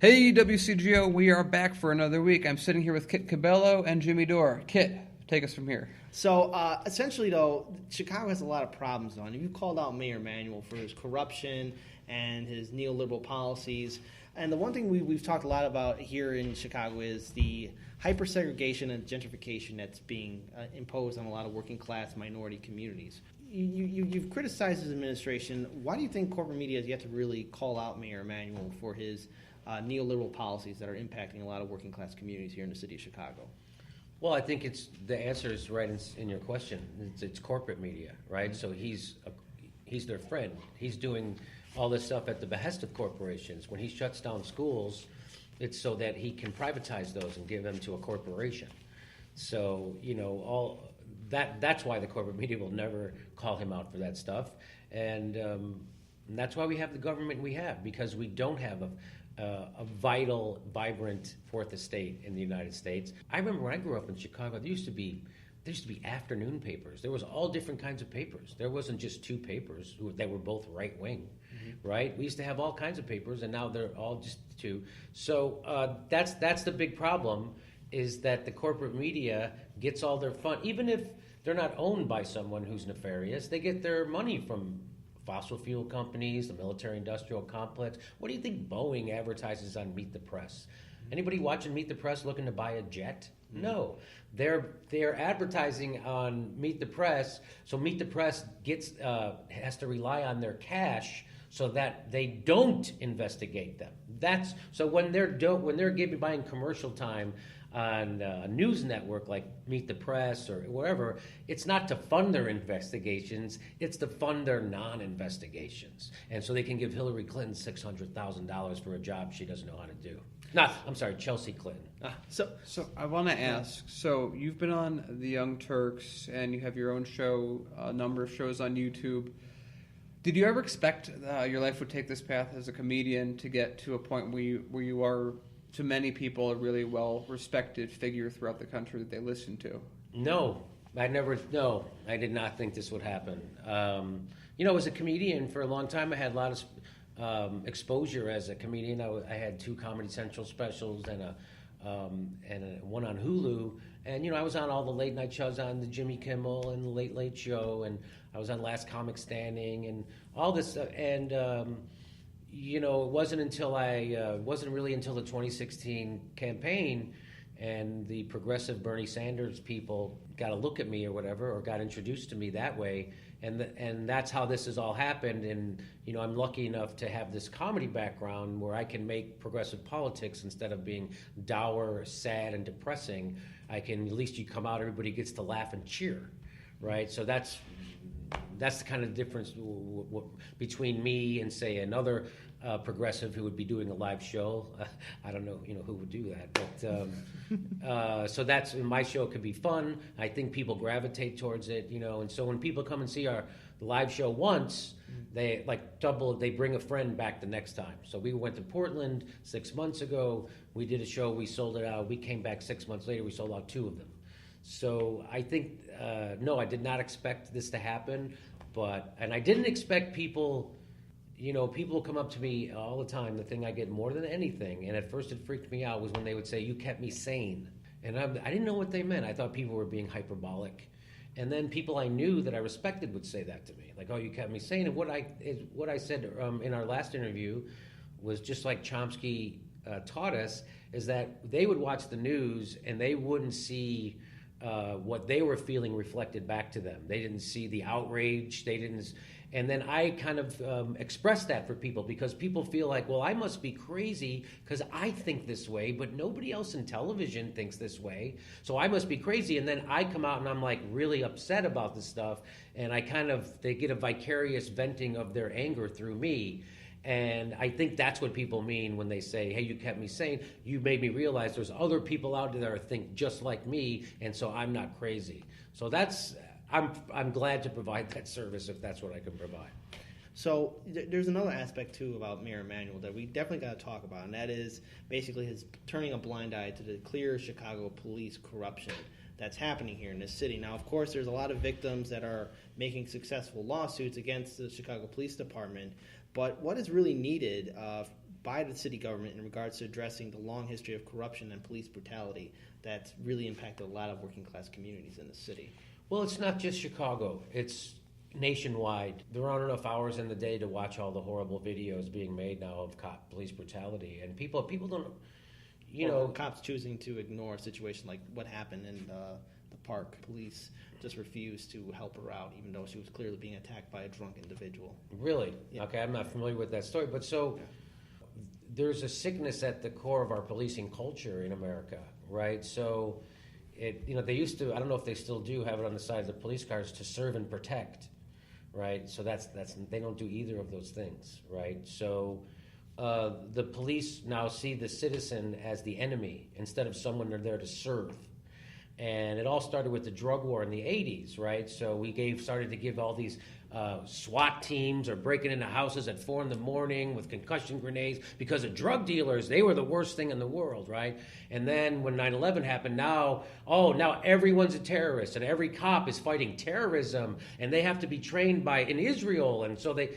Hey, WCGO, we are back for another week. I'm sitting here with Kit Cabello and Jimmy Dore. Kit, take us from here. So, essentially, though, Chicago has a lot of problems, though. And you called out Mayor Emanuel for his corruption and his neoliberal policies. And the one thing we've talked a lot about here in Chicago is the hyper-segregation and gentrification that's being imposed on a lot of working-class minority communities. You've criticized his administration. Why do you think corporate media has yet to really call out Mayor Emanuel for his neoliberal policies that are impacting a lot of working-class communities here in the city of Chicago? Well, I think the answer is right in your question. It's corporate media, right? So he's their friend. He's doing all this stuff at the behest of corporations. When he shuts down schools, it's so that he can privatize those and give them to a corporation. So that's why the corporate media will never call him out for that stuff, and that's why we have the government we have, because we don't have a vital, vibrant fourth estate in the United States. I remember when I grew up in Chicago, there used to be afternoon papers. There was all different kinds of papers. There wasn't just two papers that were both right wing, right? We used to have all kinds of papers, and now they're all just two. So that's the big problem, is that the corporate media gets all their fun, even if they're not owned by someone who's nefarious. They get their money from fossil fuel companies, the military-industrial complex. What do you think Boeing advertises on Meet the Press? Anybody watching Meet the Press looking to buy a jet? No. They're advertising on Meet the Press, so Meet the Press has to rely on their cash so that they don't investigate them. So when they're buying commercial time on a news network like Meet the Press or wherever, it's not to fund their investigations, it's to fund their non-investigations. And so they can give Hillary Clinton $600,000 for a job she doesn't know how to do. Chelsea Clinton. So I want to ask, so you've been on the Young Turks, and you have your own show, a number of shows on YouTube. Did you ever expect your life would take this path as a comedian to get to a point where you are, to many people, a really well-respected figure throughout the country that they listen to? No, I did not think this would happen. As a comedian for a long time, I had a lot of exposure as a comedian. I had 2 Comedy Central specials and one on Hulu. And, I was on all the late night shows, on the Jimmy Kimmel and the Late Late Show, and I was on Last Comic Standing and all this stuff. And, it wasn't really until the 2016 campaign and the progressive Bernie Sanders people got a look at me or whatever, or got introduced to me that way. And that's how this has all happened. And, I'm lucky enough to have this comedy background where I can make progressive politics, instead of being dour, sad, and depressing. At least you come out, everybody gets to laugh and cheer, right? So that's the kind of difference between me and, say, another progressive who would be doing a live show. I don't know, who would do that. But so that's, my show could be fun. I think people gravitate towards it, And so when people come and see the live show once, they bring a friend back the next time. So we went to Portland 6 months ago. We did a show. We sold it out. We came back 6 months later. We sold out 2 of them. So I think, no, I did not expect this to happen, and I didn't expect people, people come up to me all the time. The thing I get more than anything, and at first it freaked me out, was when they would say, "You kept me sane." And I didn't know what they meant. I thought people were being hyperbolic. And then people I knew that I respected would say that to me, like, "Oh, you kept me sane." And what I said in our last interview was, just like Chomsky taught us, is that they would watch the news and they wouldn't see what they were feeling reflected back to them. They didn't see the outrage. And then I kind of expressed that for people, because people feel like, well, I must be crazy because I think this way, but nobody else in television thinks this way, so I must be crazy. And then I come out and I'm like really upset about this stuff, and they get a vicarious venting of their anger through me. And I think that's what people mean when they say, "Hey, you kept me sane. You made me realize there's other people out there that think just like me, and so I'm not crazy." So I'm glad to provide that service if that's what I can provide. So there's another aspect, too, about Mayor Emanuel that we definitely got to talk about, and that is basically his turning a blind eye to the clear Chicago police corruption that's happening here in this city. Now, of course, there's a lot of victims that are making successful lawsuits against the Chicago Police Department, but what is really needed by the city government in regards to addressing the long history of corruption and police brutality that's really impacted a lot of working class communities in the city. Well, it's not just Chicago. It's nationwide. There aren't enough hours in the day to watch all the horrible videos being made now of police brutality, and people don't, cops choosing to ignore a situation like what happened in the park. Police just refused to help her out, even though she was clearly being attacked by a drunk individual. Really? Yeah. Okay, I'm not familiar with that story, but there's a sickness at the core of our policing culture in America, right? So they used to, I don't know if they still do, have it on the side of the police cars to serve and protect, right? So that's they don't do either of those things, right? So the police now see the citizen as the enemy instead of someone they're there to serve. And it all started with the drug war in the 80s, right? So we started to give all these SWAT teams are breaking into houses at 4 a.m. with concussion grenades because of drug dealers. They were the worst thing in the world, right? And then when 9/11 happened, now everyone's a terrorist, and every cop is fighting terrorism, and they have to be trained in Israel, and so they,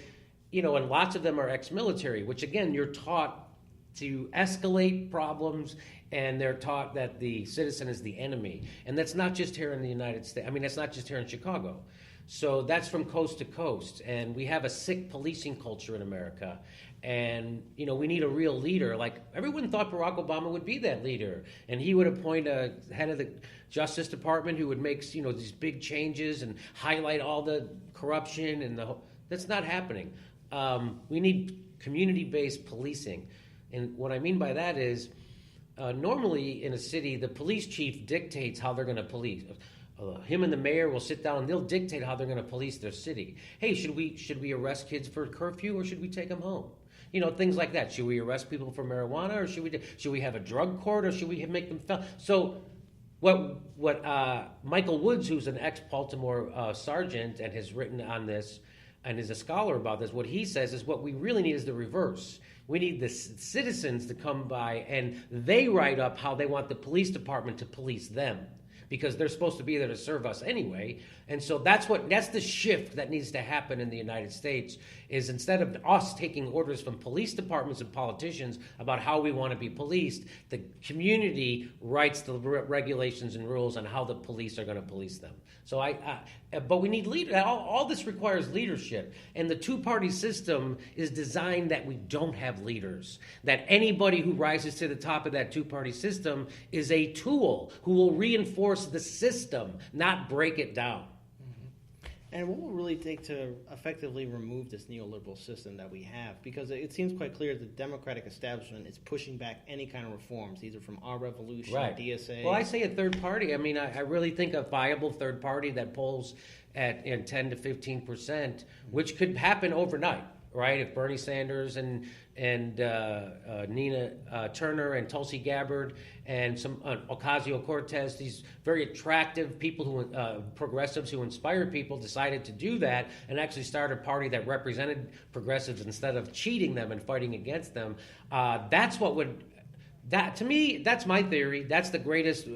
and lots of them are ex-military, which again, you're taught to escalate problems, and they're taught that the citizen is the enemy. And that's not just here in the United States. I mean, that's not just here in Chicago. So that's from coast to coast. And we have a sick policing culture in America. And, we need a real leader. Like, everyone thought Barack Obama would be that leader. And he would appoint a head of the Justice Department who would make, these big changes and highlight all the corruption and that's not happening. We need community-based policing. And what I mean by that is, normally in a city, the police chief dictates how they're going to police. Him and the mayor will sit down and they'll dictate how they're going to police their city. Hey, should we arrest kids for curfew, or should we take them home? Things like that. Should we arrest people for marijuana, or should we have a drug court, or should we make them So what Michael Woods, who's an ex-Baltimore sergeant and has written on this and is a scholar about this, what he says is what we really need is the reverse. We need the citizens to come by and they write up how they want the police department to police them, because they're supposed to be there to serve us anyway. And so that's the shift that needs to happen in the United States, is instead of us taking orders from police departments and politicians about how we want to be policed, the community writes the regulations and rules on how the police are going to police them. So but we need leaders. All this requires leadership. And the two-party system is designed that we don't have leaders. That anybody who rises to the top of that two-party system is a tool who will reinforce the system, not break it down. And what will it really take to effectively remove this neoliberal system that we have? Because it seems quite clear that the Democratic establishment is pushing back any kind of reforms, either from Our Revolution, right. DSA. Well, I say a third party. I mean, I really think a viable third party that polls at 10 to 15%, which could happen overnight, right? If Bernie Sanders and Nina Turner and Tulsi Gabbard and some Ocasio-Cortez, these very attractive people progressives who inspire people, decided to do that and actually start a party that represented progressives instead of cheating them and fighting against them. To me, that's my theory. That's the greatest,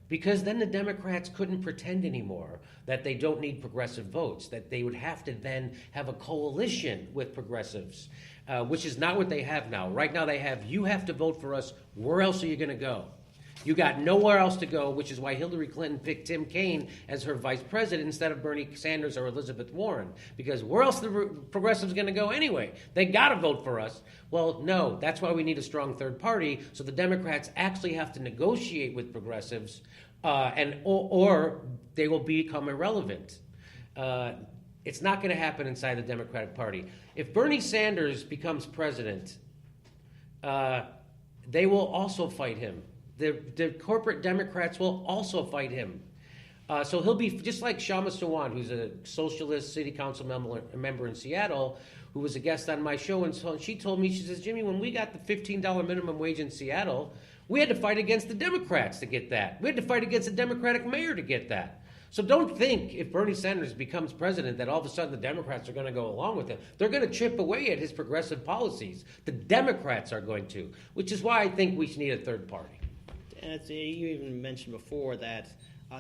because then the Democrats couldn't pretend anymore that they don't need progressive votes, that they would have to then have a coalition with progressives. Which is not what they have now. Right now they have, you have to vote for us. Where else are you going to go? You got nowhere else to go, which is why Hillary Clinton picked Tim Kaine as her vice president instead of Bernie Sanders or Elizabeth Warren. Because where else are the progressives going to go anyway? They got to vote for us. Well, no, that's why we need a strong third party. So the Democrats actually have to negotiate with progressives, or they will become irrelevant. It's not going to happen inside the Democratic Party. If Bernie Sanders becomes president, they will also fight him. The corporate Democrats will also fight him. So he'll be just like Shama Sawant, who's a socialist city council member in Seattle, who was a guest on my show. And so she told me, she says, Jimmy, when we got the $15 minimum wage in Seattle, we had to fight against the Democrats to get that. We had to fight against a Democratic mayor to get that. So don't think if Bernie Sanders becomes president that all of a sudden the Democrats are going to go along with him. They're going to chip away at his progressive policies. The Democrats are going to, which is why I think we need a third party. And you even mentioned before that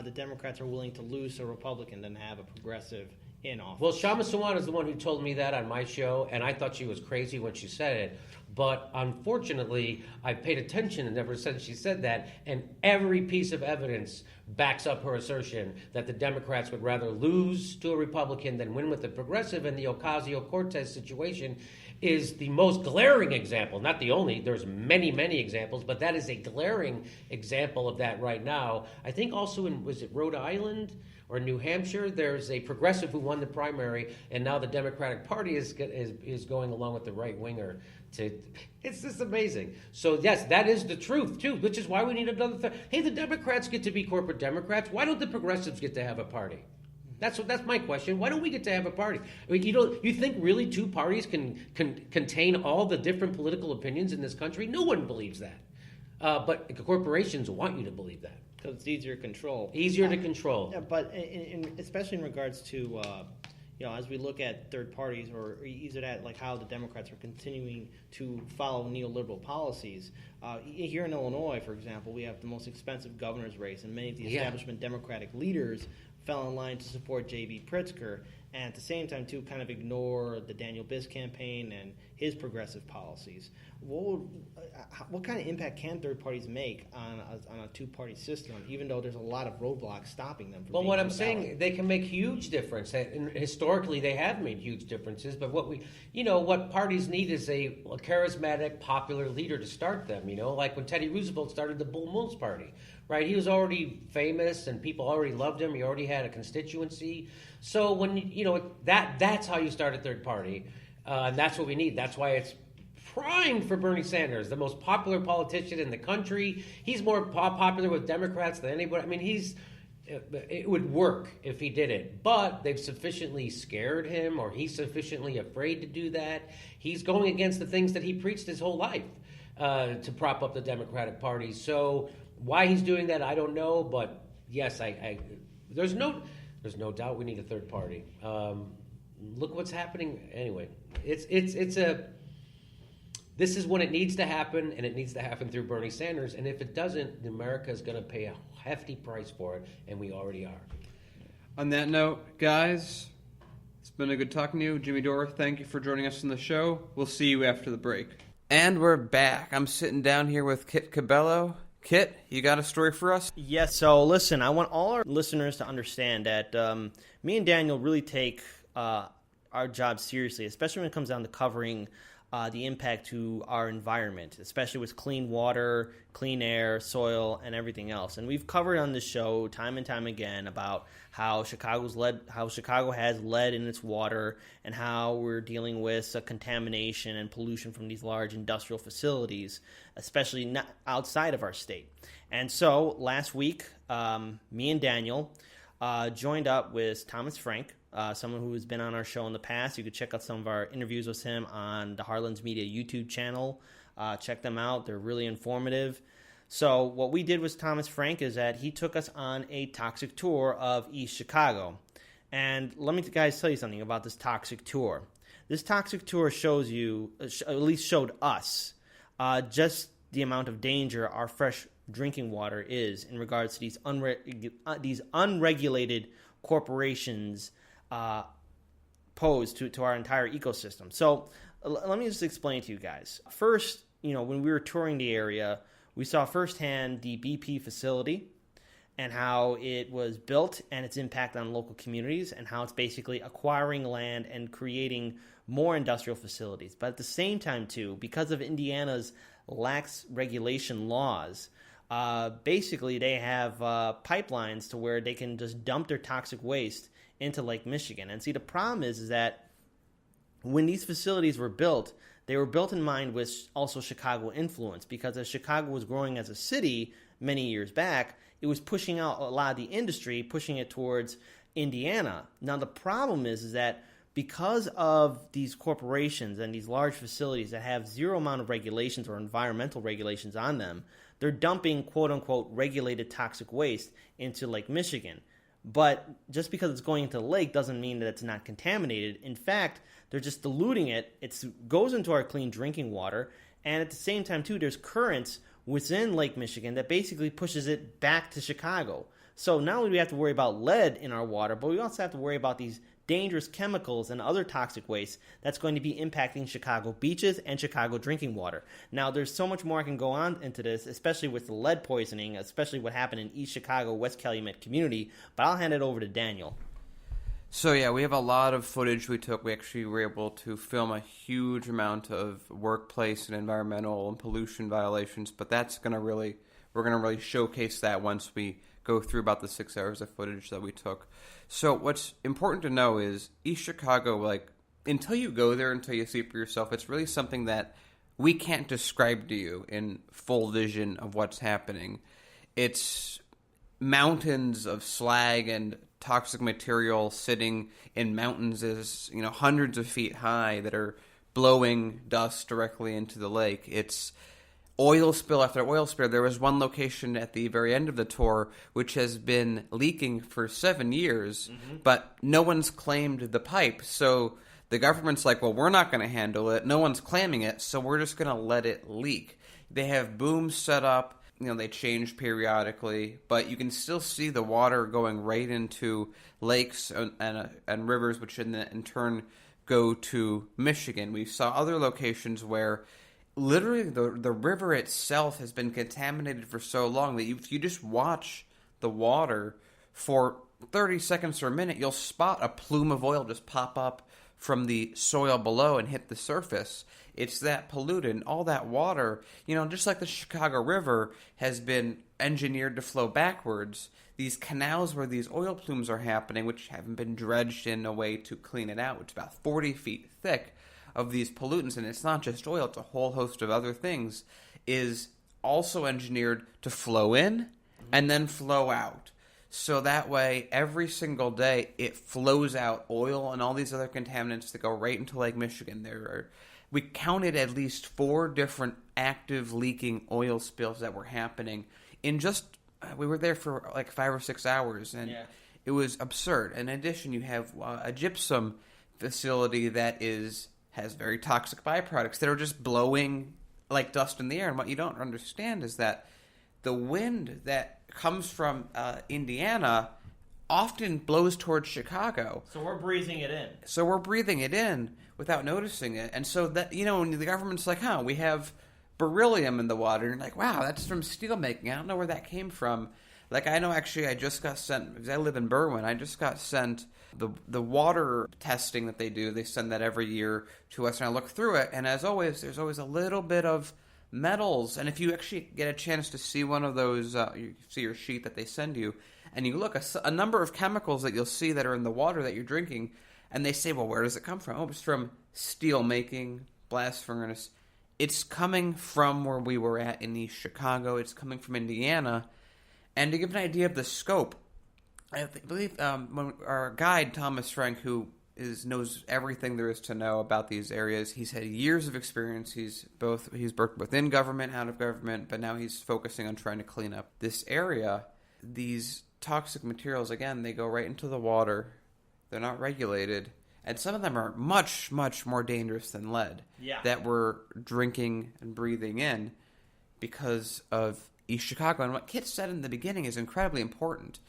the Democrats are willing to lose to a Republican than have a progressive in office. Well, Shama Sawant is the one who told me that on my show, and I thought she was crazy when she said it. But unfortunately, I paid attention ever since she said that, and every piece of evidence backs up her assertion that the Democrats would rather lose to a Republican than win with a progressive, and the Ocasio-Cortez situation is the most glaring example, not the only. There's many, many examples, but that is a glaring example of that right now. I think also was it Rhode Island or New Hampshire, there's a progressive who won the primary, and now the Democratic Party is going along with the right-winger. It's just amazing. So, yes, that is the truth, too, which is why we need another Hey, the Democrats get to be corporate Democrats. Why don't the progressives get to have a party? That's my question. Why don't we get to have a party? I mean, you think really two parties can contain all the different political opinions in this country? No one believes that. But corporations want you to believe that. Because it's easier to control. Easier to control. Yeah, but especially in regards to, as we look at third parties, or either that, like how the Democrats are continuing to follow neoliberal policies. Here in Illinois, for example, we have the most expensive governor's race, and many of the establishment Democratic leaders fell in line to support J.B. Pritzker, and at the same time, too, kind of ignore the Daniel Biss campaign and his progressive policies. What kind of impact can third parties make on a two-party system, even though there's a lot of roadblocks stopping them from Well, being what on I'm the saying, ballot? they can make huge difference. And historically, they have made huge differences. But what parties need is a charismatic, popular leader to start them. Like when Teddy Roosevelt started the Bull Moose Party, right? He was already famous, and people already loved him. He already had a constituency. So when that's how you start a third party, and that's what we need. That's why it's primed for Bernie Sanders, the most popular politician in the country. He's more popular with Democrats than anybody. I mean, it would work if he did it, but they've sufficiently scared him, or he's sufficiently afraid to do that. He's going against the things that he preached his whole life to prop up the Democratic Party. So why he's doing that, I don't know. But yes, there's no doubt we need a third party. Look what's happening anyway. This is when it needs to happen, and it needs to happen through Bernie Sanders. And if it doesn't, America is going to pay a hefty price for it, and we already are. On that note, guys, it's been a good talking to you. Jimmy Dore, thank you for joining us on the show. We'll see you after the break. And we're back. I'm sitting down here with Kit Cabello. Kit, you got a story for us? Yes, so listen, I want all our listeners to understand that me and Daniel really take our job seriously, especially when it comes down to covering the impact to our environment, especially with clean water, clean air, soil, and everything else. And we've covered on this show time and time again about how Chicago has lead in its water, and how we're dealing with contamination and pollution from these large industrial facilities, especially not outside of our state. And so last week, me and Daniel joined up with Thomas Frank, someone who has been on our show in the past. You could check out some of our interviews with him on the Harlan's Media YouTube channel. Check them out. They're really informative. So what we did with Thomas Frank is that he took us on a toxic tour of East Chicago. And let me guys tell you something about this toxic tour. This toxic tour shows you, at least showed us, just the amount of danger our fresh drinking water is in regards to these unregulated corporations pose to our entire ecosystem. So let me just explain to you guys. First, when we were touring the area, we saw firsthand the BP facility and how it was built and its impact on local communities, and how it's basically acquiring land and creating more industrial facilities. But at the same time, too, because of Indiana's lax regulation laws, basically they have pipelines to where they can just dump their toxic waste into Lake Michigan. And see, the problem is that when these facilities were built, they were built in mind with also Chicago influence, because as Chicago was growing as a city many years back, it was pushing out a lot of the industry, pushing it towards Indiana. Now, the problem is that because of these corporations and these large facilities that have zero amount of regulations or environmental regulations on them, they're dumping quote-unquote regulated toxic waste into Lake Michigan. But just because it's going into the lake doesn't mean that it's not contaminated. In fact, they're just diluting it. It goes into our clean drinking water. And at the same time, too, there's currents within Lake Michigan that basically pushes it back to Chicago. So not only do we have to worry about lead in our water, but we also have to worry about these dangerous chemicals and other toxic waste that's going to be impacting Chicago beaches and Chicago drinking water. Now, there's so much more I can go on into this, especially with the lead poisoning, especially what happened in East Chicago, West Calumet community, but I'll hand it over to Daniel. So yeah, we have a lot of footage we took. We actually were able to film a huge amount of workplace and environmental and pollution violations, but we're gonna really showcase that once we go through about the 6 hours of footage that we took. So what's important to know is East Chicago, like, until you go there, until you see it for yourself, it's really something that we can't describe to you in full vision of what's happening. It's mountains of slag and toxic material sitting in mountains hundreds of feet high that are blowing dust directly into the lake. It's oil spill after oil spill. There was one location at the very end of the tour which has been leaking for 7 years, but no one's claimed the pipe. So the government's like, well, we're not going to handle it. No one's claiming it, so we're just going to let it leak. They have booms set up. They change periodically, but you can still see the water going right into lakes and rivers, which in turn go to Michigan. We saw other locations where literally the river itself has been contaminated for so long that if you just watch the water for 30 seconds or a minute, you'll spot a plume of oil just pop up from the soil below and hit the surface. It's that polluted. All that water, just like the Chicago River has been engineered to flow backwards, these canals where these oil plumes are happening, which haven't been dredged in a way to clean it out, which is about 40 feet thick of these pollutants, and it's not just oil, it's a whole host of other things, is also engineered to flow in and then flow out. So that way, every single day, it flows out oil and all these other contaminants that go right into Lake Michigan. We counted at least 4 different active leaking oil spills that were happening we were there for like 5 or 6 hours, and It was absurd. In addition, you have a gypsum facility that has very toxic byproducts that are just blowing like dust in the air. And what you don't understand is that the wind that comes from Indiana often blows towards Chicago. So we're breathing it in. Without noticing it. And so that, when the government's like, we have beryllium in the water. And you're like, wow, that's from steel making. I don't know where that came from. Like, I know actually I just got sent, because I live in Berwyn, I just got sent the water testing that they do. They send that every year to us, and I look through it. And as always, there's always a little bit of metals. And if you actually get a chance to see one of those, you see your sheet that they send you, and you look, a number of chemicals that you'll see that are in the water that you're drinking, and they say, well, where does it come from? Oh, it's from steel making, blast furnace. It's coming from where we were at in East Chicago. It's coming from Indiana. And to give an idea of the scope, I believe when our guide, Thomas Frank, who knows everything there is to know about these areas, he's had years of experience. He's worked within government, out of government, but now he's focusing on trying to clean up this area. These toxic materials, again, they go right into the water. They're not regulated, and some of them are much, much more dangerous than lead that we're drinking and breathing in because of East Chicago. And what Kit said in the beginning is incredibly important.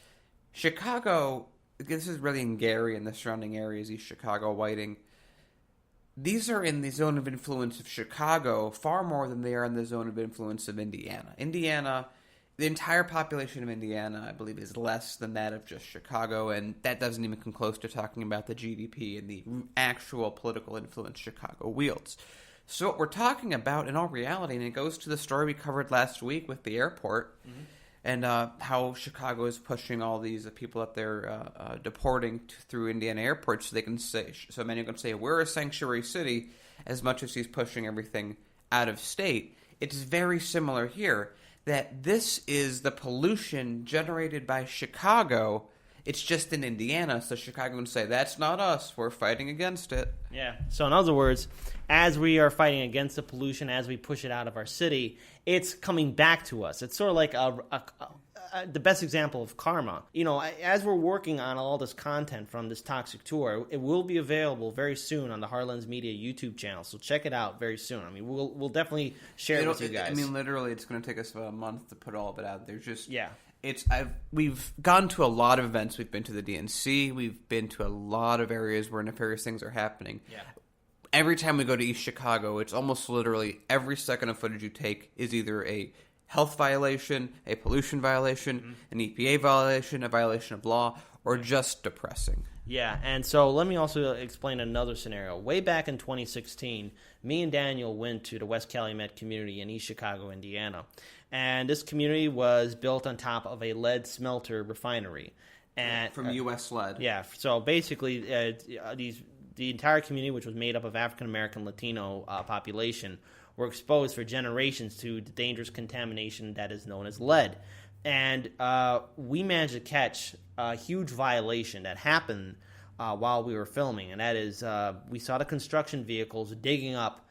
Chicago, this is really in Gary and the surrounding areas, East Chicago, Whiting, these are in the zone of influence of Chicago far more than they are in the zone of influence of Indiana. The entire population of Indiana, I believe, is less than that of just Chicago, and that doesn't even come close to talking about the GDP and the actual political influence Chicago wields. So what we're talking about, in all reality, and it goes to the story we covered last week with the airport, and how Chicago is pushing all these people up there deporting through Indiana airports, so many can say, we're a sanctuary city, as much as he's pushing everything out of state. It's very similar here. That this is the pollution generated by Chicago. It's just in Indiana, so Chicago can say, that's not us, we're fighting against it. Yeah, so in other words, as we are fighting against the pollution, as we push it out of our city, it's coming back to us. It's sort of like the best example of karma. As we're working on all this content from this toxic tour, it will be available very soon on the Heartlands Media YouTube channel. So check it out very soon. I mean, we'll definitely share it with you guys. I mean, literally, it's going to take us about a month to put all of it out. There's just we've gone to a lot of events. We've been to the DNC. We've been to a lot of areas where nefarious things are happening. Yeah. Every time we go to East Chicago, it's almost literally every second of footage you take is either a health violation, a pollution violation, an EPA violation, a violation of law, or just depressing. Yeah, and so let me also explain another scenario. Way back in 2016, me and Daniel went to the West Calumet community in East Chicago, Indiana. And this community was built on top of a lead smelter refinery. And From U.S. lead. Yeah, so basically the entire community, which was made up of African-American Latino population, were exposed for generations to the dangerous contamination that is known as lead. And we managed to catch a huge violation that happened while we were filming, and that is we saw the construction vehicles digging up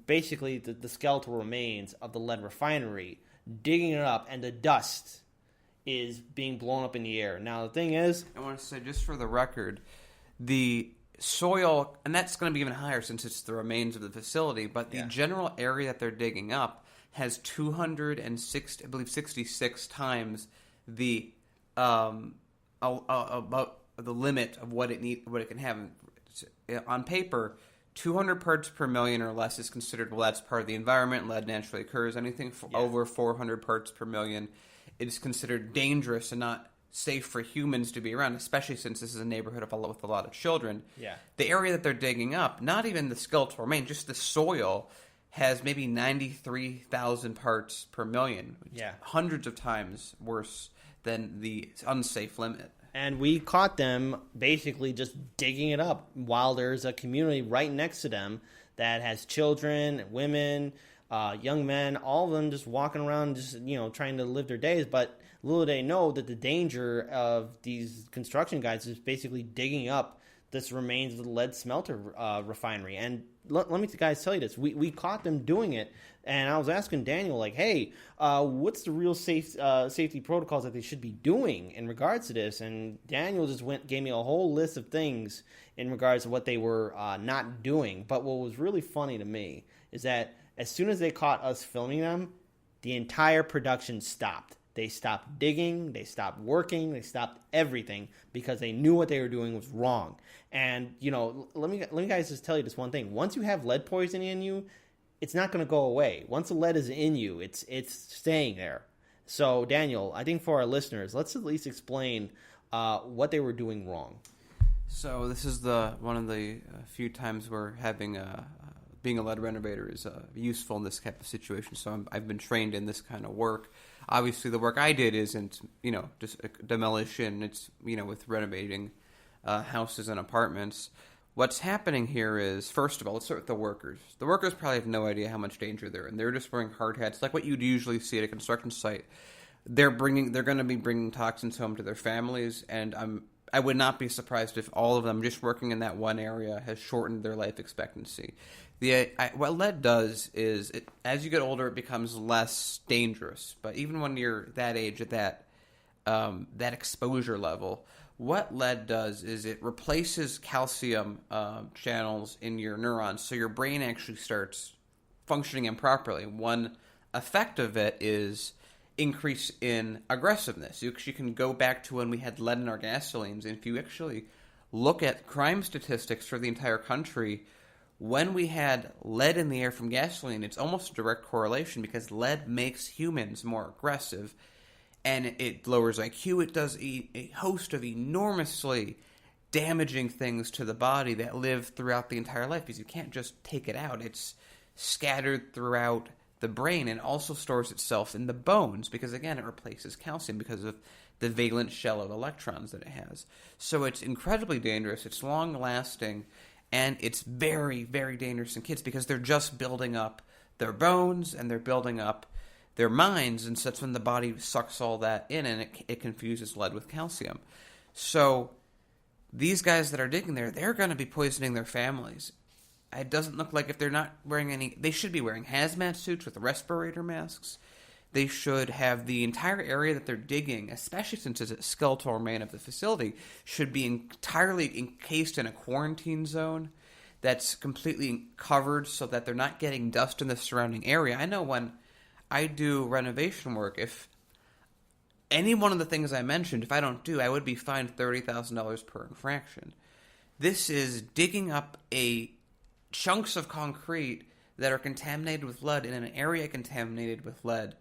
basically the skeletal remains of the lead refinery, digging it up, and the dust is being blown up in the air. Now, the thing is... I want to say, just for the record, the soil, and that's going to be even higher since it's the remains of the facility, but the general area that they're digging up has 260, I believe 66 times the about the limit of what it can have. On paper, 200 parts per million or less is considered, well, that's part of the environment. Lead naturally occurs. Anything over 400 parts per million, it is considered dangerous and not safe for humans to be around, especially since this is a neighborhood with a lot of children. Yeah. The area that they're digging up, not even the skeletal remains, just the soil, has maybe 93,000 parts per million, which is hundreds of times worse than the unsafe limit. And we caught them basically just digging it up while there's a community right next to them that has children, women, young men, all of them just walking around, just trying to live their days. But little they know that the danger of these construction guys is basically digging up this remains of the lead smelter refinery. And let me guys tell you this: we caught them doing it, and I was asking Daniel, like, hey, what's the real safety protocols that they should be doing in regards to this? And Daniel just gave me a whole list of things in regards to what they were not doing. But what was really funny to me is that as soon as they caught us filming them, the entire production stopped. They stopped digging, they stopped working, they stopped everything because they knew what they were doing was wrong. And, let me guys just tell you this one thing. Once you have lead poisoning in you, it's not going to go away. Once the lead is in you, it's staying there. So, Daniel, I think for our listeners, let's at least explain what they were doing wrong. So this is one of the few times where having being a lead renovator is useful in this type of situation. So I've been trained in this kind of work. Obviously, the work I did isn't, just demolition. It's, with renovating houses and apartments. What's happening here is, first of all, let's start with the workers. The workers probably have no idea how much danger they're in. They're just wearing hard hats, like what you'd usually see at a construction site. They're going to be bringing toxins home to their families, and I would not be surprised if all of them just working in that one area has shortened their life expectancy. What lead does is, as you get older, it becomes less dangerous. But even when you're that age, at that exposure level, what lead does is it replaces calcium channels in your neurons, so your brain actually starts functioning improperly. One effect of it is increase in aggressiveness. You can go back to when we had lead in our gasolines, and if you actually look at crime statistics for the entire country, when we had lead in the air from gasoline, it's almost a direct correlation because lead makes humans more aggressive, and it lowers IQ. It does a host of enormously damaging things to the body that live throughout the entire life because you can't just take it out. It's scattered throughout the brain and also stores itself in the bones because, again, it replaces calcium because of the valence shell of electrons that it has. So it's incredibly dangerous. It's long-lasting. And it's very, very dangerous in kids because they're just building up their bones and they're building up their minds. And so that's when the body sucks all that in and it confuses lead with calcium. So these guys that are digging there, they're going to be poisoning their families. It doesn't look like if they're not wearing any... They should be wearing hazmat suits with respirator masks. They should have the entire area that they're digging, especially since it's a skeletal remain of the facility, should be entirely encased in a quarantine zone that's completely covered so that they're not getting dust in the surrounding area. I know when I do renovation work, if any one of the things I mentioned, if I don't do, I would be fined $30,000 per infraction. This is digging up chunks of concrete that are contaminated with lead in an area contaminated with lead.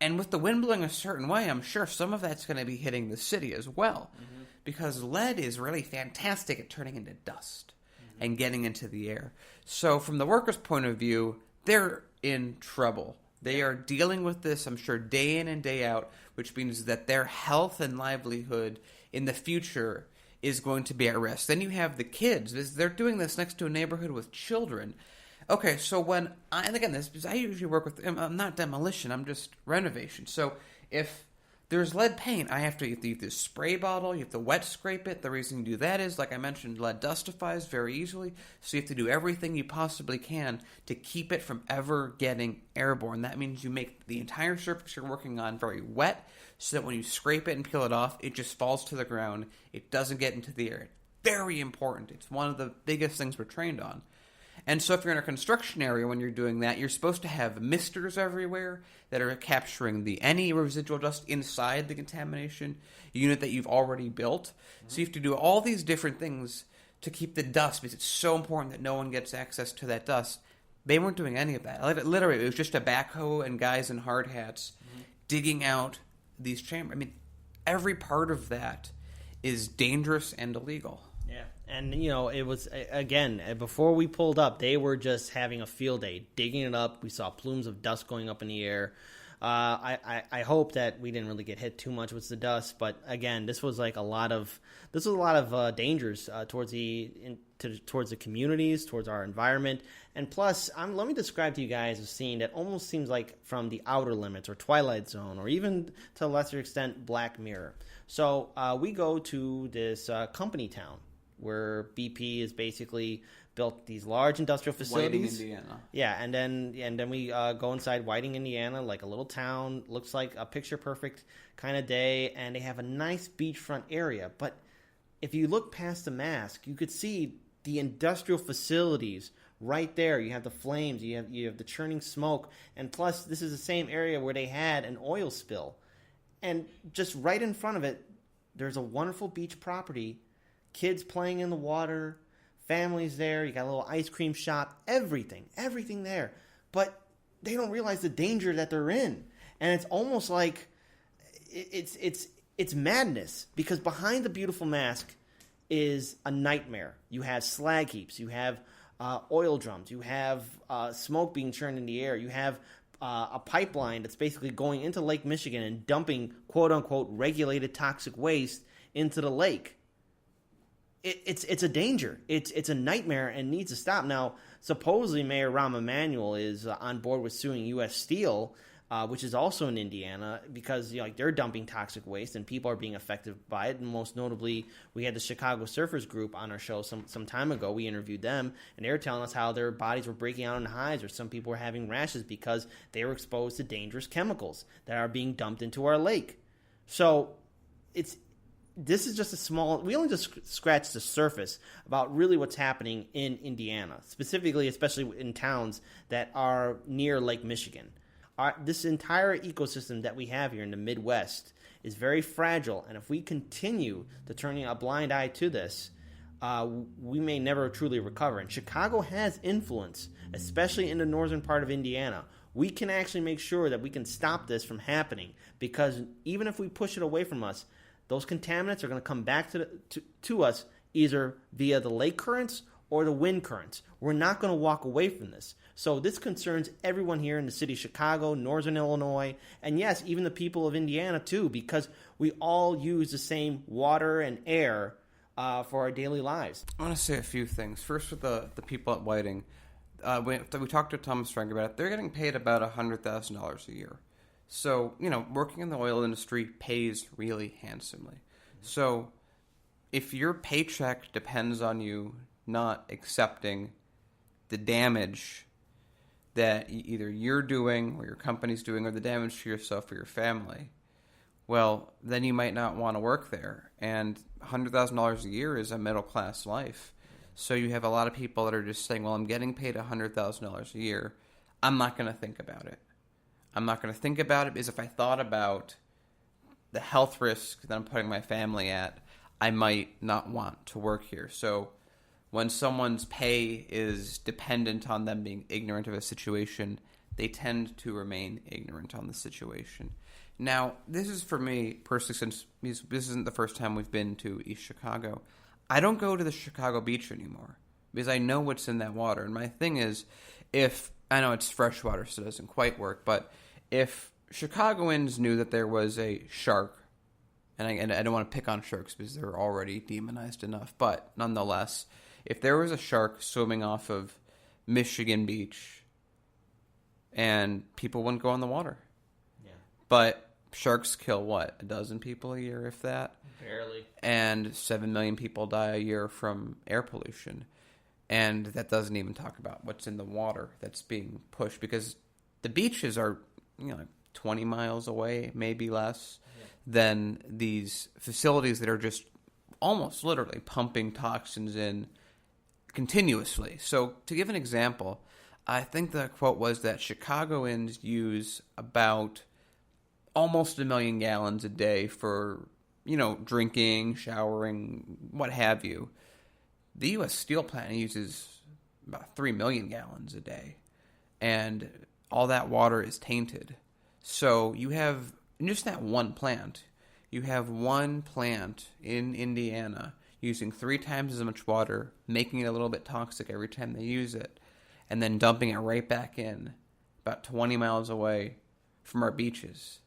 And with the wind blowing a certain way, I'm sure some of that's going to be hitting the city as well. Mm-hmm. Because lead is really fantastic at turning into dust and getting into the air. So from the workers' point of view, they're in trouble. They are dealing with this, I'm sure, day in and day out, which means that their health and livelihood in the future is going to be at risk. Then you have the kids. They're doing this next to a neighborhood with children. Okay, so I usually work with, I'm not demolition, I'm just renovation. So if there's lead paint, you have to use this spray bottle, you have to wet scrape it. The reason you do that is, like I mentioned, lead dustifies very easily, so you have to do everything you possibly can to keep it from ever getting airborne. That means you make the entire surface you're working on very wet, so that when you scrape it and peel it off, it just falls to the ground. It doesn't get into the air. Very important. It's one of the biggest things we're trained on. And so if you're in a construction area when you're doing that, you're supposed to have misters everywhere that are capturing any residual dust inside the contamination unit that you've already built. Mm-hmm. So you have to do all these different things to keep the dust, because it's so important that no one gets access to that dust. They weren't doing any of that. Literally, it was just a backhoe and guys in hard hats digging out these chambers. I mean, every part of that is dangerous and illegal. Yeah, and it was, again, before we pulled up, they were just having a field day, digging it up. We saw plumes of dust going up in the air. I hope that we didn't really get hit too much with the dust, but again, this was a lot of dangers towards the communities, towards our environment, and plus, let me describe to you guys a scene that almost seems like from The Outer Limits or Twilight Zone, or even to a lesser extent Black Mirror. So we go to this company town where BP has basically built these large industrial facilities. Whiting, Indiana. Yeah, and then we go inside Whiting, Indiana, like a little town. Looks like a picture-perfect kind of day, and they have a nice beachfront area. But if you look past the mask, you could see the industrial facilities right there. You have the flames, you have the churning smoke, and plus this is the same area where they had an oil spill. And just right in front of it, there's a wonderful beach property, kids playing in the water, families there, you got a little ice cream shop, everything there. But they don't realize the danger that they're in. And it's almost like it's madness, because behind the beautiful mask is a nightmare. You have slag heaps, you have oil drums, you have smoke being churned in the air, you have a pipeline that's basically going into Lake Michigan and dumping quote-unquote regulated toxic waste into the lake. It's a danger. It's a nightmare and needs to stop. Now, supposedly Mayor Rahm Emanuel is on board with suing U.S. Steel, which is also in Indiana, because they're dumping toxic waste and people are being affected by it. And most notably, we had the Chicago Surfers Group on our show some time ago. We interviewed them, and they were telling us how their bodies were breaking out in hives, or some people were having rashes because they were exposed to dangerous chemicals that are being dumped into our lake. So this is just we only just scratched the surface about really what's happening in Indiana, specifically, especially in towns that are near Lake Michigan. This entire ecosystem that we have here in the Midwest is very fragile, and if we continue to turn a blind eye to this, we may never truly recover. And Chicago has influence, especially in the northern part of Indiana. We can actually make sure that we can stop this from happening, because even if we push it away from us, those contaminants are going to come back to us either via the lake currents or the wind currents. We're not going to walk away from this. So this concerns everyone here in the city of Chicago, northern Illinois, and yes, even the people of Indiana too, because we all use the same water and air for our daily lives. I want to say a few things. First, with the people at Whiting, we talked to Thomas Frank about it. They're getting paid about $100,000 a year. So, working in the oil industry pays really handsomely. So, if your paycheck depends on you not accepting the damage that either you're doing or your company's doing, or the damage to yourself or your family, well, then you might not want to work there. And $100,000 a year is a middle-class life. So you have a lot of people that are just saying, well, I'm getting paid $100,000 a year. I'm not going to think about it. I'm not going to think about it, because if I thought about the health risk that I'm putting my family at, I might not want to work here. So when someone's pay is dependent on them being ignorant of a situation, they tend to remain ignorant on the situation. Now, this is for me personally, since this isn't the first time we've been to East Chicago. I don't go to the Chicago beach anymore because I know what's in that water. And my thing is, if I know it's fresh water, so it doesn't quite work, but if Chicagoans knew that there was a shark, and I don't want to pick on sharks because they're already demonized enough, but nonetheless, if there was a shark swimming off of Michigan Beach, and people wouldn't go in the water. Yeah. But sharks kill, what, 12 people a year, if that? Barely. And 7 million people die a year from air pollution. And that doesn't even talk about what's in the water that's being pushed, because the beaches are, 20 miles away, maybe less, than these facilities that are just almost literally pumping toxins in continuously. So to give an example, I think the quote was that Chicagoans use about almost 1 million gallons a day for, drinking, showering, what have you. The U.S. Steel Plant uses about 3 million gallons a day, and all that water is tainted. So you have, in just that one plant, you have one plant in Indiana using 3 times as much water, making it a little bit toxic every time they use it, and then dumping it right back in about 20 miles away from our beaches.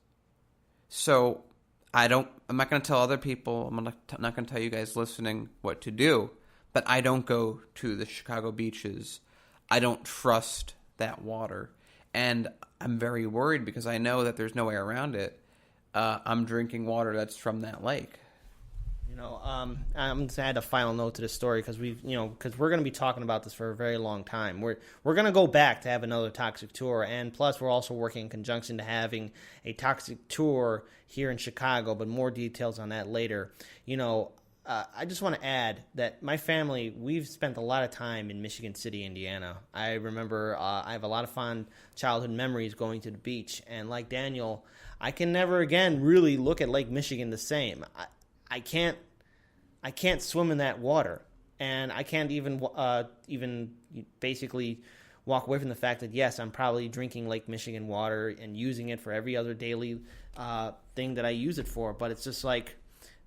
So I'm not going to tell other people, I'm not going to tell you guys listening what to do, but I don't go to the Chicago beaches. I don't trust that water. And I'm very worried because I know that there's no way around it. I'm drinking water that's from that lake. I'm going to add a final note to this story because because we're going to be talking about this for a very long time. We're going to go back to have another toxic tour, and plus we're also working in conjunction to having a toxic tour here in Chicago, but more details on that later. I just want to add that my family, we've spent a lot of time in Michigan City, Indiana. I remember I have a lot of fond childhood memories going to the beach, and like Daniel, I can never again really look at Lake Michigan the same. I can't swim in that water, and I can't even basically walk away from the fact that yes, I'm probably drinking Lake Michigan water and using it for every other daily thing that I use it for. But it's just like,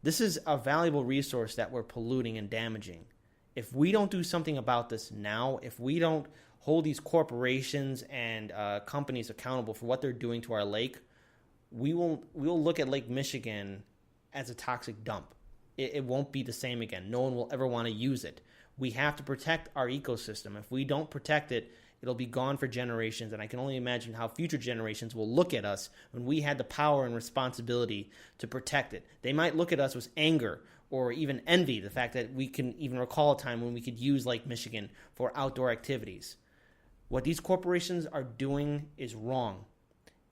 this is a valuable resource that we're polluting and damaging. If we don't do something about this now, if we don't hold these corporations and companies accountable for what they're doing to our lake, we'll look at Lake Michigan as a toxic dump. It won't be the same again. No one will ever want to use it. We have to protect our ecosystem. If we don't protect it, it'll be gone for generations, and I can only imagine how future generations will look at us when we had the power and responsibility to protect it. They might look at us with anger or even envy, the fact that we can even recall a time when we could use Lake Michigan for outdoor activities. What these corporations are doing is wrong,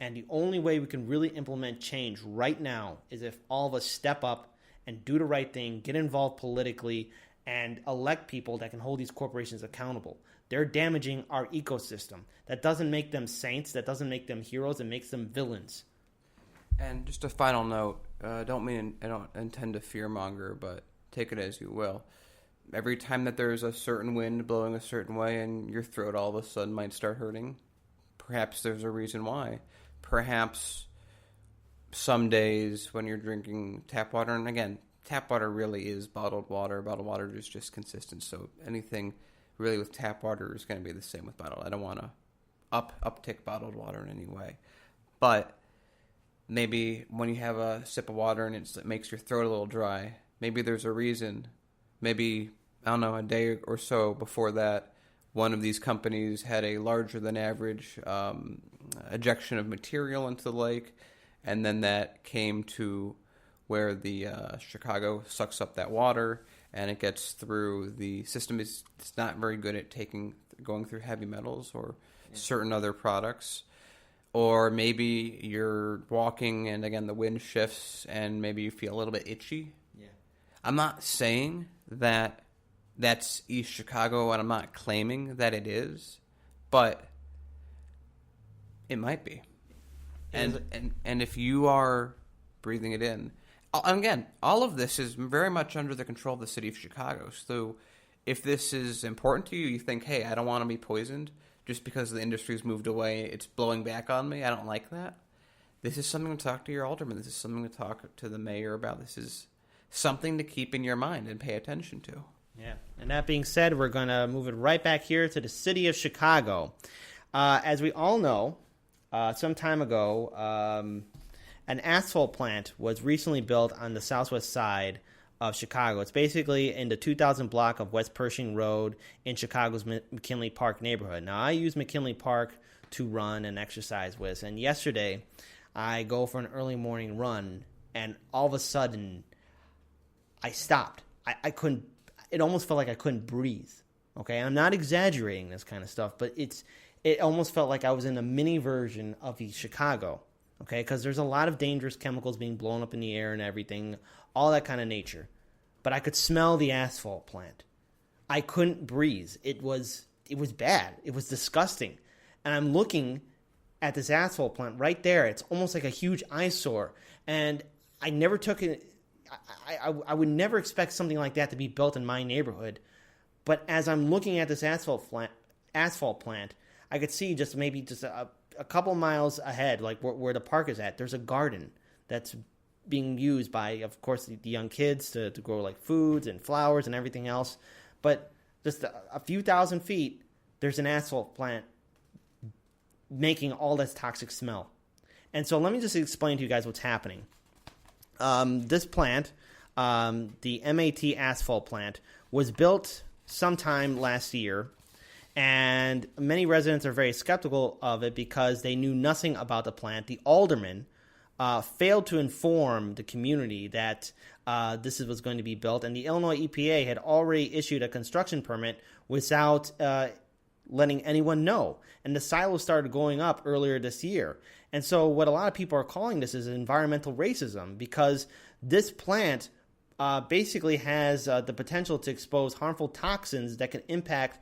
and the only way we can really implement change right now is if all of us step up and do the right thing, get involved politically, and elect people that can hold these corporations accountable. They're damaging our ecosystem. That doesn't make them saints. That doesn't make them heroes. It makes them villains. And just a final note, I don't intend to fearmonger, but take it as you will. Every time that there's a certain wind blowing a certain way and your throat all of a sudden might start hurting, perhaps there's a reason why. Perhaps some days when you're drinking tap water, and again, tap water really is bottled water. Bottled water is just consistent, so anything really with tap water is going to be the same with bottled. I don't want to uptick bottled water in any way. But maybe when you have a sip of water and it makes your throat a little dry, maybe there's a reason. Maybe, I don't know, a day or so before that, one of these companies had a larger than average ejection of material into the lake, and then that came to where the Chicago sucks up that water and it gets through the system. It's not very good at going through heavy metals or certain other products. Or maybe you're walking and again the wind shifts and maybe you feel a little bit itchy. Yeah. I'm not saying that that's East Chicago, and I'm not claiming that it is, but it might be. And if you are breathing it in. And again, all of this is very much under the control of the city of Chicago. So if this is important to you, you think, hey, I don't want to be poisoned just because the industry's moved away. It's blowing back on me. I don't like that. This is something to talk to your alderman. This is something to talk to the mayor about. This is something to keep in your mind and pay attention to. Yeah. And that being said, we're going to move it right back here to the city of Chicago. As we all know, some time ago, an asphalt plant was recently built on the southwest side of Chicago. It's basically in the 2000 block of West Pershing Road in Chicago's McKinley Park neighborhood. Now, I use McKinley Park to run and exercise with, and yesterday I go for an early morning run, and all of a sudden I stopped. I couldn't. It almost felt like I couldn't breathe. Okay, I'm not exaggerating this kind of stuff, but it almost felt like I was in a mini version of East Chicago. Okay, because there's a lot of dangerous chemicals being blown up in the air and everything, all that kind of nature. But I could smell the asphalt plant. I couldn't breathe. It was bad. It was disgusting. And I'm looking at this asphalt plant right there. It's almost like a huge eyesore. And I never took it. I would never expect something like that to be built in my neighborhood. But as I'm looking at this asphalt plant, I could see maybe a couple miles ahead, like where the park is at, there's a garden that's being used by, of course, the young kids to grow like foods and flowers and everything else. But just a few thousand feet, there's an asphalt plant making all this toxic smell. And so let me just explain to you guys what's happening. This plant, the MAT asphalt plant, was built sometime last year, and many residents are very skeptical of it because they knew nothing about the plant. The alderman failed to inform the community that this was going to be built, and the Illinois EPA had already issued a construction permit without letting anyone know. And the silos started going up earlier this year. And so what a lot of people are calling this is environmental racism, because this plant basically has the potential to expose harmful toxins that can impact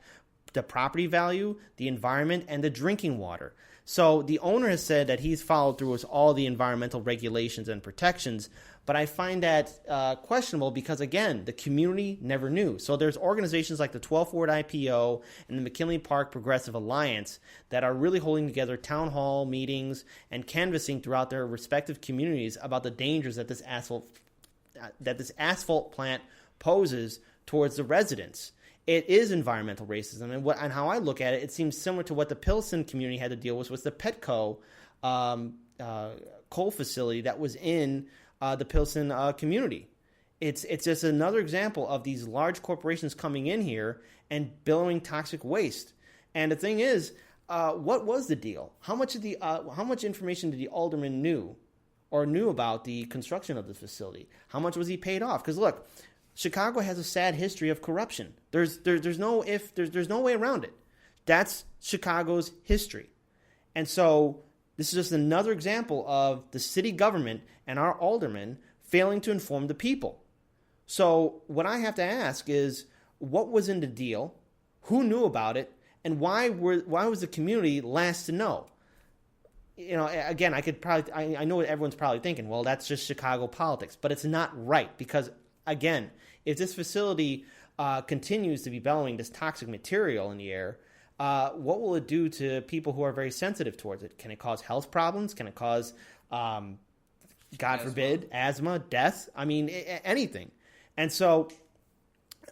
the property value, the environment, and the drinking water. So the owner has said that he's followed through with all the environmental regulations and protections, but I find that questionable because, again, the community never knew. So there's organizations like the 12th Ward IPO and the McKinley Park Progressive Alliance that are really holding together town hall meetings and canvassing throughout their respective communities about the dangers that this asphalt plant poses towards the residents. It is environmental racism, and how I look at it, it seems similar to what the Pilsen community had to deal with the Petco coal facility that was in the Pilsen community. It's just another example of these large corporations coming in here and billowing toxic waste. And the thing is, what was the deal? How much information did the alderman knew about the construction of this facility? How much was he paid off? Because look, Chicago has a sad history of corruption. There's no way around it. That's Chicago's history. And so this is just another example of the city government and our aldermen failing to inform the people. So what I have to ask is, what was in the deal? Who knew about it? And why was the community last to know? You know, again, I know what everyone's probably thinking. Well, that's just Chicago politics, but it's not right, because again, if this facility continues to be bellowing this toxic material in the air, what will it do to people who are very sensitive towards it? Can it cause health problems? Can it cause, God forbid, asthma, death? I mean, anything. And so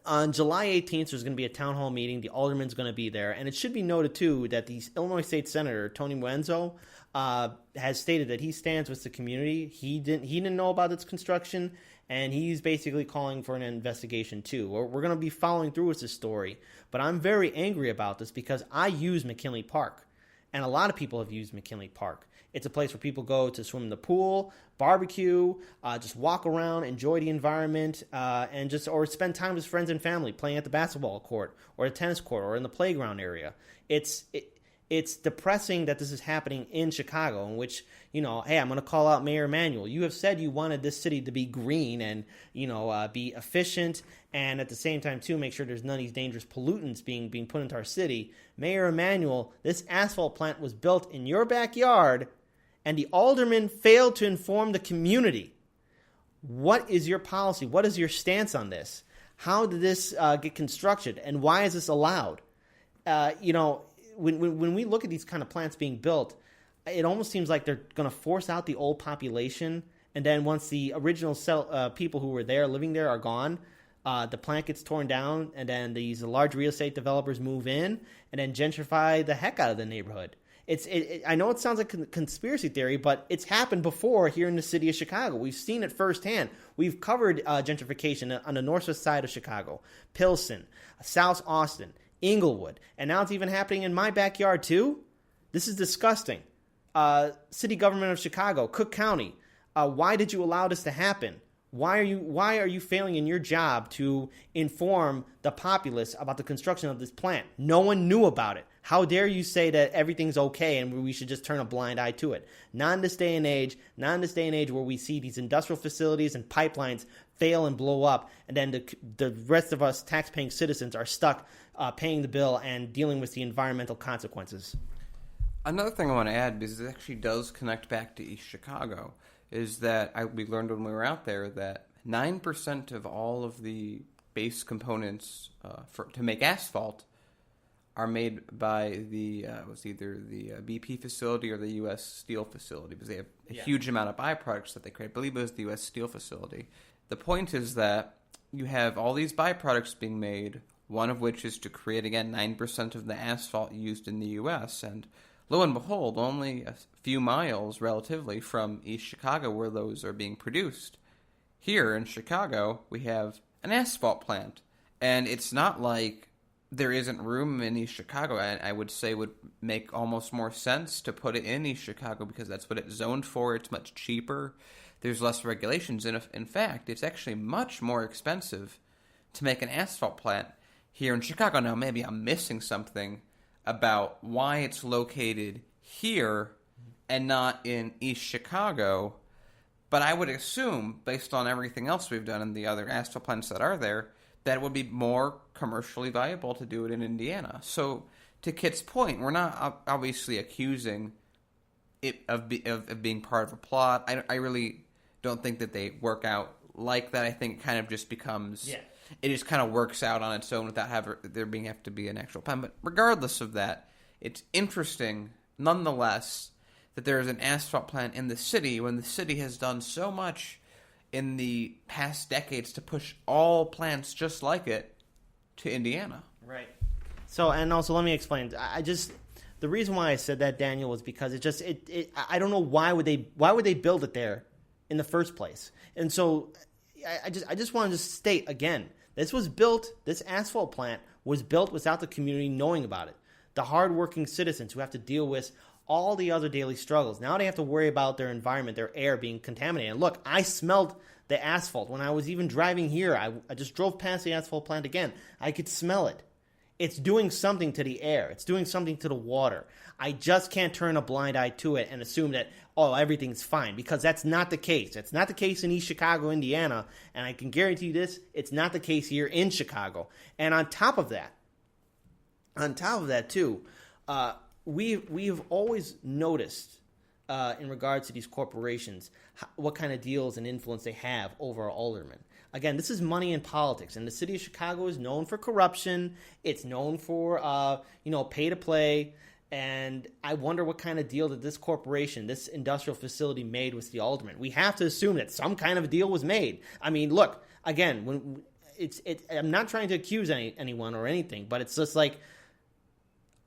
on July 18th, there's going to be a town hall meeting. The alderman's going to be there. And it should be noted, too, that the Illinois State Senator, Tony Muenzo, has stated that he stands with the community. He didn't know about its construction, and he's basically calling for an investigation, too. We're going to be following through with this story. But I'm very angry about this because I use McKinley Park, and a lot of people have used McKinley Park. It's a place where people go to swim in the pool, barbecue, just walk around, enjoy the environment, or spend time with friends and family playing at the basketball court or the tennis court or in the playground area. It's depressing that this is happening in Chicago, in which, hey, I'm going to call out Mayor Emanuel. You have said you wanted this city to be green and, be efficient, and at the same time, too, make sure there's none of these dangerous pollutants being put into our city. Mayor Emanuel, this asphalt plant was built in your backyard, and the alderman failed to inform the community. what is your policy? What is your stance on this? How did this get constructed, and why is this allowed? When we look at these kind of plants being built, it almost seems like they're going to force out the old population, and then once the original people who were there, living there, are gone, the plant gets torn down, and then these large real estate developers move in and then gentrify the heck out of the neighborhood. I know it sounds like a conspiracy theory, but it's happened before here in the city of Chicago. We've seen it firsthand. We've covered gentrification on the northwest side of Chicago, Pilsen, South Austin, Inglewood, and now it's even happening in my backyard too. This is disgusting. City government of Chicago, Cook County, why did you allow this to happen? Why are you failing in your job to inform the populace about the construction of this plant? No one knew about it. How dare you say that everything's okay and we should just turn a blind eye to it? Not in this day and age where we see these industrial facilities and pipelines fail and blow up, and then the rest of us tax-paying citizens are stuck paying the bill and dealing with the environmental consequences. Another thing I want to add, because it actually does connect back to East Chicago, is that we learned when we were out there that 9% of all of the base components to make asphalt are made by it was either the BP facility or the U.S. Steel facility, because they have a huge amount of byproducts that they create. I believe it was the U.S. Steel facility. The point is that you have all these byproducts being made, one of which is to create, again, 9% of the asphalt used in the U.S., and lo and behold, only a few miles, relatively, from East Chicago where those are being produced. Here in Chicago, we have an asphalt plant, and it's not like there isn't room in East Chicago. I would say would make almost more sense to put it in East Chicago because that's what it's zoned for. It's much cheaper. There's less regulations, and in fact, it's actually much more expensive to make an asphalt plant here in Chicago. Now, maybe I'm missing something about why it's located here and not in East Chicago, but I would assume, based on everything else we've done and the other asphalt plants that are there, that it would be more commercially viable to do it in Indiana. So, to Kit's point, we're not obviously accusing it of being part of a plot. I really don't think that they work out like that. I think it kind of just becomes... Yeah. It just kind of works out on its own without there have to be an actual plan. But regardless of that, it's interesting, nonetheless, that there is an asphalt plant in the city when the city has done so much in the past decades to push all plants just like it to Indiana. Right. So, and also let me explain. The reason why I said that, Daniel, was because I don't know why would they build it there in the first place. And so I just wanted to state again, this asphalt plant was built without the community knowing about it. The hardworking citizens who have to deal with all the other daily struggles. Now they have to worry about their environment, their air being contaminated. And look, I smelled the asphalt when I was even driving here. I just drove past the asphalt plant again. I could smell it. It's doing something to the air. It's doing something to the water. I just can't turn a blind eye to it and assume that, everything's fine, because that's not the case. It's not the case in East Chicago, Indiana, and I can guarantee you this, it's not the case here in Chicago. And on top of that too, we have always noticed in regards to these corporations what kind of deals and influence they have over our aldermen. Again, this is money in politics, and the city of Chicago is known for corruption. It's known for pay to play. And I wonder what kind of deal that this corporation, this industrial facility, made with the alderman. We have to assume that some kind of a deal was made. I mean, look, again, I'm not trying to accuse anyone or anything, but it's just like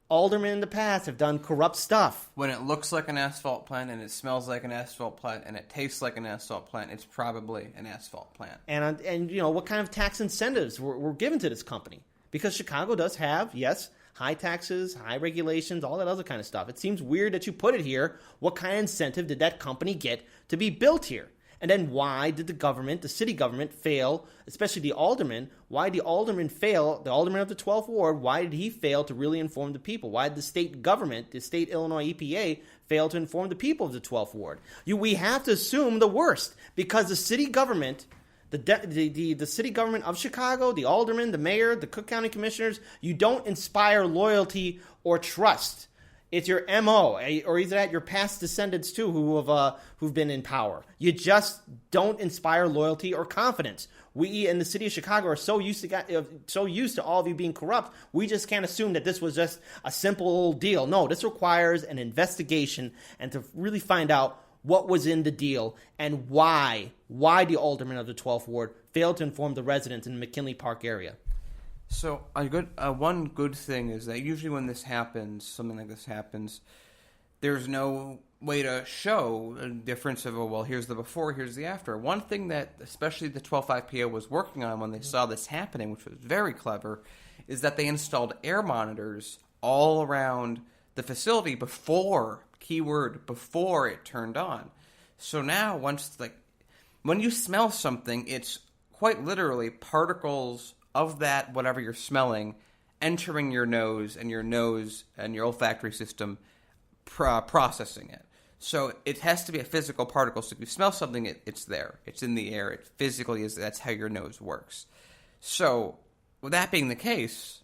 aldermen in the past have done corrupt stuff. When it looks like an asphalt plant and it smells like an asphalt plant and it tastes like an asphalt plant, it's probably an asphalt plant. And what kind of tax incentives were given to this company? Because Chicago does have, yes, high taxes, high regulations, all that other kind of stuff. It seems weird that you put it here. What kind of incentive did that company get to be built here? And then why did the city government fail, especially the alderman? Why did the alderman fail, the alderman of the 12th Ward, why did he fail to really inform the people? Why did the state government, the state Illinois EPA, fail to inform the people of the 12th Ward? We have to assume the worst, because the city government... The city government of Chicago, the aldermen, the mayor, the Cook County commissioners, you don't inspire loyalty or trust It's your MO, or is that your past descendants too who've been in power? You just don't inspire loyalty or confidence. We in the city of Chicago are so used to all of you being corrupt. We just can't assume that this was just a simple deal. No, this requires an investigation and to really find out what was in the deal and why the alderman of the 12th ward failed to inform the residents in the McKinley Park area. So one good thing is that usually when something like this happens, there's no way to show a difference of, here's the before, here's the after. One thing that especially the 12-5 PO was working on when they saw this happening, which was very clever, is that they installed air monitors all around the facility before it turned on. So now when you smell something, it's quite literally particles of that whatever you're smelling entering your nose and your olfactory system processing it. So it has to be a physical particle. So if you smell something, it's there. It's in the air. It physically is. That's how your nose works. So with that being the case,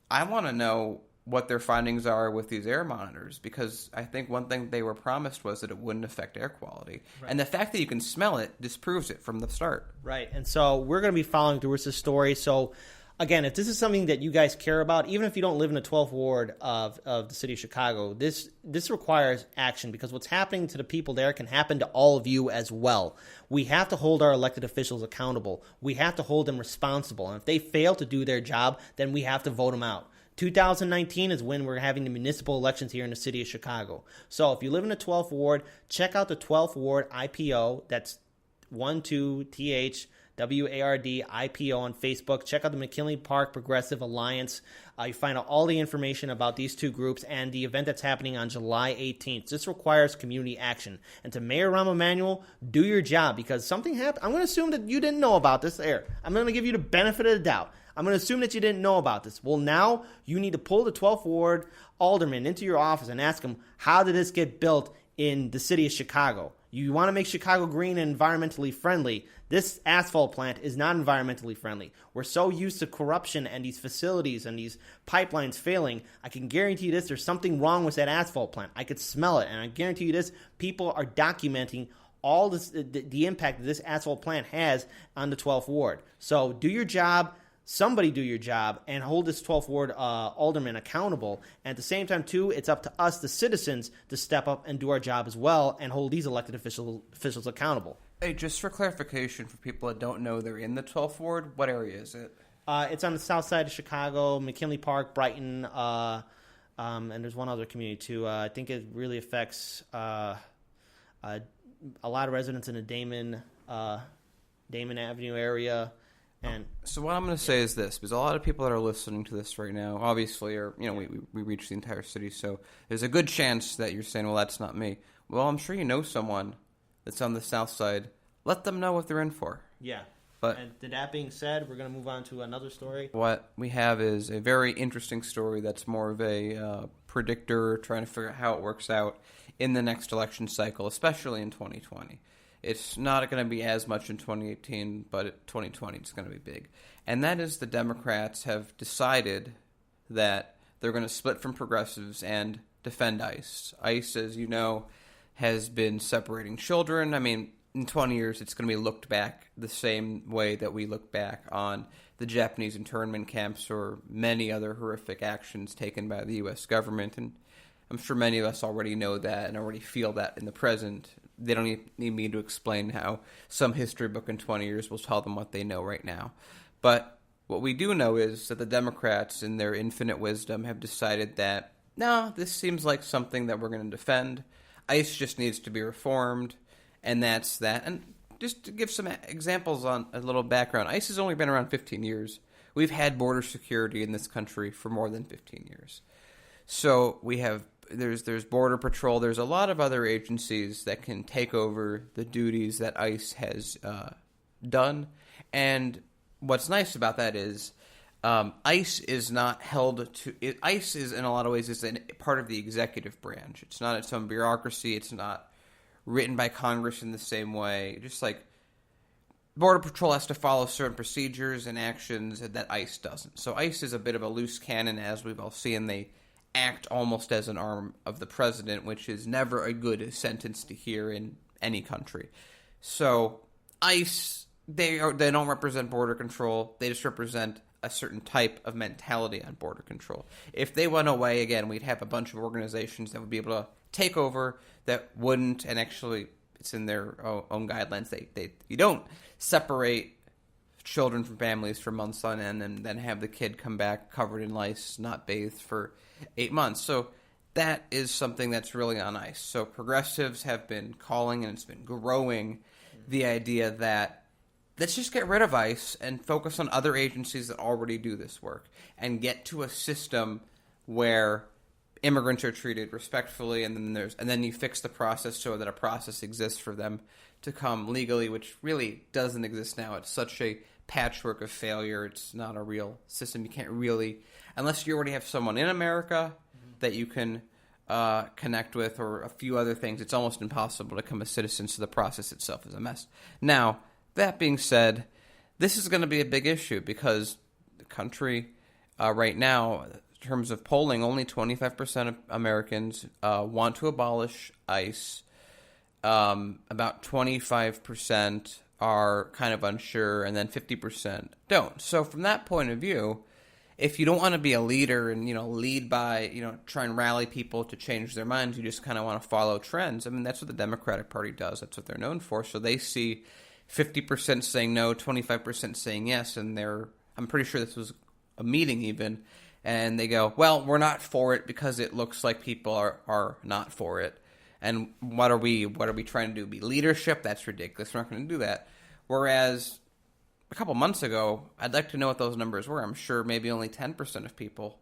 I want to know what their findings are with these air monitors, because I think one thing they were promised was that it wouldn't affect air quality. Right. And the fact that you can smell it disproves it from the start. Right. And so we're going to be following through with this story. So again, if this is something that you guys care about, even if you don't live in the 12th ward of the city of Chicago, this requires action, because what's happening to the people there can happen to all of you as well. We have to hold our elected officials accountable. We have to hold them responsible. And if they fail to do their job, then we have to vote them out. 2019 is when we're having the municipal elections here in the city of Chicago. So if you live in the 12th ward, check out the 12th ward IPO. That's 12THWARD IPO on Facebook. Check out the McKinley Park Progressive Alliance. You find out all the information about these two groups and the event that's happening on July 18th. This requires community action. And to Mayor Rahm Emanuel, do your job, because something happened. I'm going to assume that you didn't know about this. I'm going to give you the benefit of the doubt. I'm going to assume that you didn't know about this. Well, now you need to pull the 12th ward alderman into your office and ask him, how did this get built in the city of Chicago? You want to make Chicago green and environmentally friendly. This asphalt plant is not environmentally friendly. We're so used to corruption and these facilities and these pipelines failing. I can guarantee you this, there's something wrong with that asphalt plant. I could smell it, and I guarantee you this, people are documenting all this, the impact that this asphalt plant has on the 12th ward. So do your job. Somebody do your job and hold this 12th ward alderman accountable. And at the same time, too, it's up to us, the citizens, to step up and do our job as well and hold these elected officials accountable. Hey, just for clarification for people that don't know they're in the 12th ward, what area is it? It's on the south side of Chicago, McKinley Park, Brighton, and there's one other community, too. I think it really affects a lot of residents in the Damon Avenue area. And so what I'm going to say is this, because a lot of people that are listening to this right now, obviously, we reach the entire city, so there's a good chance that you're saying, well, that's not me. Well, I'm sure you know someone that's on the south side. Let them know what they're in for. Yeah. And that being said, we're going to move on to another story. What we have is a very interesting story that's more of a predictor, trying to figure out how it works out in the next election cycle, especially in 2020. It's not going to be as much in 2018, but 2020 it's going to be big. And that is the Democrats have decided that they're going to split from progressives and defend ICE. ICE, as you know, has been separating children. I mean, in 20 years, it's going to be looked back the same way that we look back on the Japanese internment camps or many other horrific actions taken by the U.S. government. And I'm sure many of us already know that and already feel that in the present. They don't need me to explain how some history book in 20 years will tell them what they know right now. But what we do know is that the Democrats, in their infinite wisdom, have decided that, no, this seems like something that we're going to defend. ICE just needs to be reformed, and that's that. And just to give some examples on a little background, ICE has only been around 15 years. We've had border security in this country for more than 15 years. So we have there's Border Patrol. There's a lot of other agencies that can take over the duties that ICE has done. And what's nice about that is ICE is not held to... ICE is, in a lot of ways, is part of the executive branch. It's not its own bureaucracy. It's not written by Congress in the same way. Just like Border Patrol has to follow certain procedures and actions that ICE doesn't. So ICE is a bit of a loose cannon, as we've all seen. They act almost as an arm of the president, which is never a good sentence to hear in any country. So ICE, they don't represent border control. They just represent a certain type of mentality on border control. If they went away, again, we'd have a bunch of organizations that would be able to take over that wouldn't, and actually it's in their own guidelines. You don't separate children from families for months on end and then have the kid come back covered in lice, not bathed for 8 months. So that is something that's really on ice. So progressives have been calling, and it's been growing, the idea that let's just get rid of ICE and focus on other agencies that already do this work and get to a system where immigrants are treated respectfully, and then you fix the process so that a process exists for them to come legally, which really doesn't exist now. It's such a patchwork of failure. It's not a real system. You can't really, unless you already have someone in America that you can connect with or a few other things, it's almost impossible to become a citizen, so the process itself is a mess. Now, that being said, this is going to be a big issue because the country right now, in terms of polling, only 25% of Americans want to abolish ICE. About 25% are kind of unsure, and then 50% don't. So from that point of view, if you don't want to be a leader and, lead by, try and rally people to change their minds, you just kind of want to follow trends. I mean, that's what the Democratic Party does. That's what they're known for. So they see 50% saying no, 25% saying yes, and I'm pretty sure this was a meeting even, and they go, well, we're not for it because it looks like people are not for it. And what are we trying to do? Be leadership? That's ridiculous. We're not going to do that. Whereas a couple months ago, I'd like to know what those numbers were. I'm sure maybe only 10% of people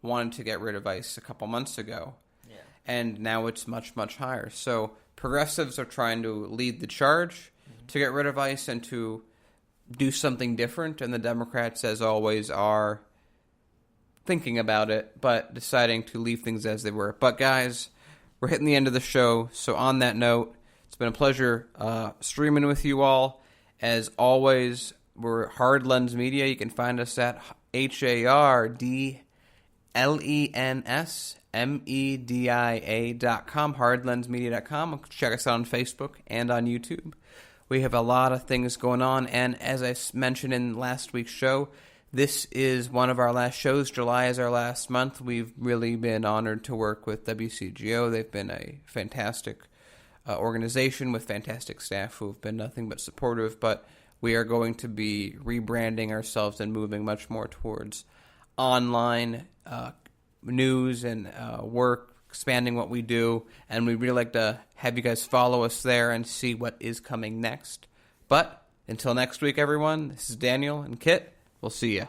wanted to get rid of ICE a couple months ago. Yeah. And now it's much, much higher. So progressives are trying to lead the charge to get rid of ICE and to do something different. And the Democrats, as always, are thinking about it, but deciding to leave things as they were. But guys, we're hitting the end of the show. So on that note, it's been a pleasure streaming with you all. As always, we're Hard Lens Media. You can find us at HardLensMedia.com, hardlensmedia.com. Check us out on Facebook and on YouTube. We have a lot of things going on, and as I mentioned in last week's show, this is one of our last shows. July is our last month. We've really been honored to work with WCGO. They've been a fantastic organization with fantastic staff who have been nothing but supportive, but we are going to be rebranding ourselves and moving much more towards online news and work, expanding what we do, and we'd really like to have you guys follow us there and see what is coming next. But until next week, everyone, this is Daniel and Kit. We'll see you.